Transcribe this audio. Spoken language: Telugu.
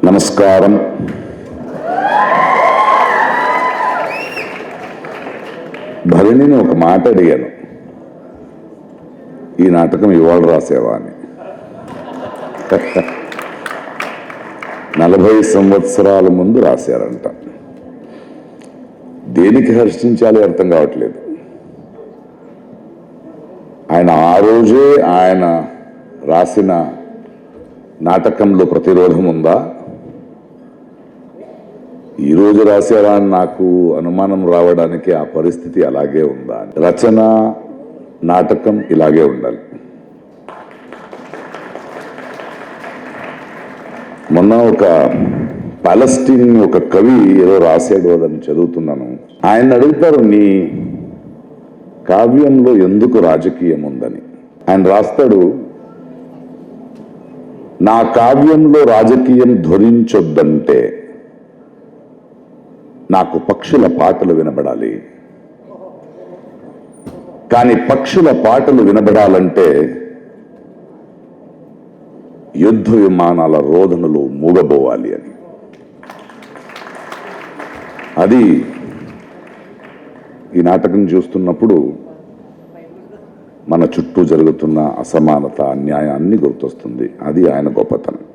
నమస్కారం. భరణిని ఒక మాట అడిగాను, ఈ నాటకం ఇవాళ రాసేవా అని. 40 సంవత్సరాల ముందు రాశారంట. దేనికి హర్షించాలి అర్థం కావట్లేదు. ఆయన ఆ రోజే ఆయన రాసిన నాటకంలో ప్రతిరోధం ఉందా, ఈరోజు రాశారా అని నాకు అనుమానం రావడానికి ఆ పరిస్థితి అలాగే ఉందా. రచన నాటకం ఇలాగే ఉండాలి. మొన్న ఒక పాలస్టీన్ ఒక కవి ఏదో రాశాడు, అదని చదువుతున్నాను. ఆయన అడుగుతారు, నీ కావ్యంలో ఎందుకు రాజకీయం ఉందని. ఆయన రాస్తాడు, నా కావ్యంలో రాజకీయం ధ్వనించొద్దంటే నాకు పక్షుల పాటలు వినబడాలి, కానీ పక్షుల పాటలు వినబడాలంటే యుద్ధ విమానాల రోదనలు మూగబోవాలి అని. అది ఈ నాటకం చూస్తున్నప్పుడు మన చుట్టూ జరుగుతున్న అసమానత, అన్యాయం అన్ని గుర్తొస్తుంది. అది ఆయన గొప్పతనం.